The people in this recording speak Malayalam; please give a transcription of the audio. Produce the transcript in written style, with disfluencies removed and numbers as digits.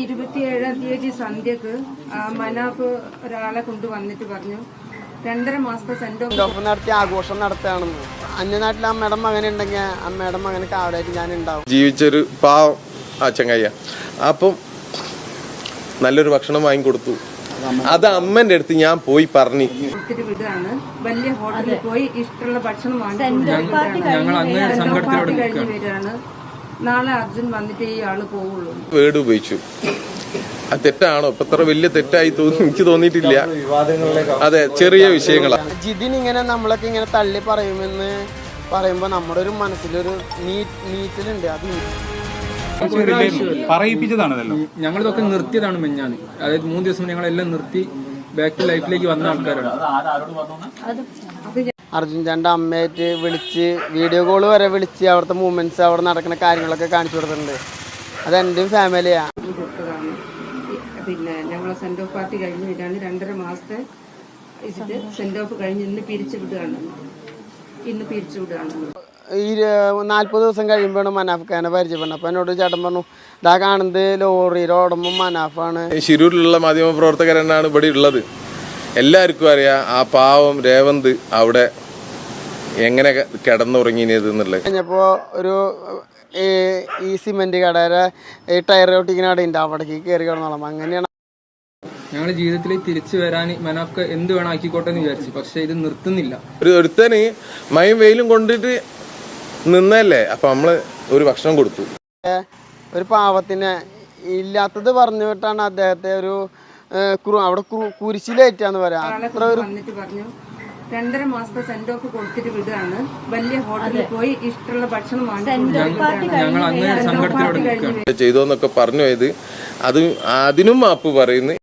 27-ാം തീയതി സന്ധ്യക്ക് മനാഫ് ഒരാളെ കൊണ്ടുവന്നിട്ട് പറഞ്ഞു 2.5 മാസത്തെ സെന്റ് ഓഫ് നടത്തി ആഘോഷം നടത്തുകയാണെന്ന്. അന്യനാട്ടിൽ അമ്മയുടെ മകൻ ഉണ്ടെങ്കിൽ അമ്മയുടെ മകന് കാവലായിട്ട് ഞാൻ ഉണ്ടാവും. ജീവിച്ചൊരു പാവം ചങ്ങയ്യ. അപ്പം നല്ലൊരു ഭക്ഷണം വാങ്ങിക്കൊടുത്തു. അത് അമ്മന്റെ അടുത്ത് ഞാൻ പോയി പറഞ്ഞു. ഒത്തിരി വിടാണ്, വലിയ ഹോട്ടലിൽ പോയി ഇഷ്ടമുള്ള ഭക്ഷണം വാങ്ങി കഴിഞ്ഞ് വരികയാണ്. നാളെ അർജുൻ വന്നിട്ട് ഈ ആള് പോവുള്ളൂ. വേർഡ് ഉപയോഗിച്ചു. അത് തെറ്റാണോ? ഇപ്പൊ ഇത്ര വലിയ തെറ്റായി എനിക്ക് തോന്നിയിട്ടില്ല. അതെ, ചെറിയ വിഷയങ്ങളാണ്. ജിതിൻ ഇങ്ങനെ നമ്മളൊക്കെ ഇങ്ങനെ തള്ളി പറയുമെന്ന് പറയുമ്പോ നമ്മുടെ ഒരു മനസ്സിലൊരു നീറ്റിലുണ്ട്. അത് പറയിപ്പിച്ചതാണല്ലോ. ഞങ്ങളിതൊക്കെ നിർത്തിയതാണ് മെഞ്ഞാന്ന്. അതായത് 3 ദിവസം ഞങ്ങളെല്ലാം നിർത്തി ബാക്ക് ടു ലൈഫിലേക്ക് വന്ന ആൾക്കാരാണ്. അർജുൻ ചേട്ടൻ്റെ അമ്മയായിട്ട് വിളിച്ച് വീഡിയോ കോൾ വരെ വിളിച്ച് അവിടുത്തെ മൂവ്മെന്റ്സ് അവിടെ നടക്കുന്ന കാര്യങ്ങളൊക്കെ കാണിച്ചു കൊടുത്തിട്ടുണ്ട്. അത് എൻ്റെയും ഫാമിലിയാണ്. പിന്നെ ഞങ്ങളെ സെന്റ് ഓഫ് പാർട്ടി കഴിഞ്ഞ് വരികയാണ്. 2.5 മാസത്തെ സെന്റ് ഓഫ് കഴിഞ്ഞ് ഇന്ന് പിരിച്ചു വിടുകയാണ്. ഈ 40 ദിവസം കഴിയുമ്പോഴാണ് മനാഫ് ഖാനെ പരിചയപ്പെടുന്നത്. അപ്പം എന്നോട് ചേട്ടൻ പറഞ്ഞു, ഇതാ കാണുന്നത് ലോറിയിൽ ഓടുമ്പോൾ മനാഫാണ്. ശിരൂരിലുള്ള മാധ്യമ പ്രവർത്തകരെന്നാണ് ഇവിടെ ഉള്ളത്. എല്ലാവർക്കും അറിയാം ആ പാവം രേവന്ത് അവിടെ എങ്ങനെ കിടന്നുറങ്ങിയത് എന്നുള്ളത്. കഴിഞ്ഞപ്പോൾ ഒരു ഈ സിമെന്റ് കടയുടെ ടയർ ഒട്ടിക്കുന്ന കടയുണ്ട്, അവിടേക്ക് കയറി കിടന്നോളാം. അങ്ങനെയാണ് ഞങ്ങളുടെ ജീവിതത്തിൽ തിരിച്ചു വരാൻ മനാഫ് എന്ത് വേണം ആക്കിക്കോട്ടെ എന്ന് വിചാരിച്ചു. പക്ഷെ ഇത് നിർത്തുന്നില്ല. ഒരുത്തന് മയും വെയിലും കൊണ്ടിട്ട് നിന്നല്ലേ. അപ്പൊ നമ്മള് ഒരു ഭക്ഷണം കൊടുത്തു. ഒരു പാവത്തിന് ഇല്ലാത്തത് പറഞ്ഞു വിട്ടാണ് അദ്ദേഹത്തെ ഒരു അവിടെ കുരിശിലേറ്റാന്ന് പറയാം. അത്ര ഒരു 2.5 മാസത്തെ സെന്റ് ഓഫ് കൊടുത്തിട്ട് വിടുകയാണ്. വലിയ ഹോട്ടലിൽ പോയി ഇഷ്ടമുള്ള ഭക്ഷണം ചെയ്തോന്നൊക്കെ പറഞ്ഞു പോയത്. അതിനും മാപ്പ് പറയുന്നു.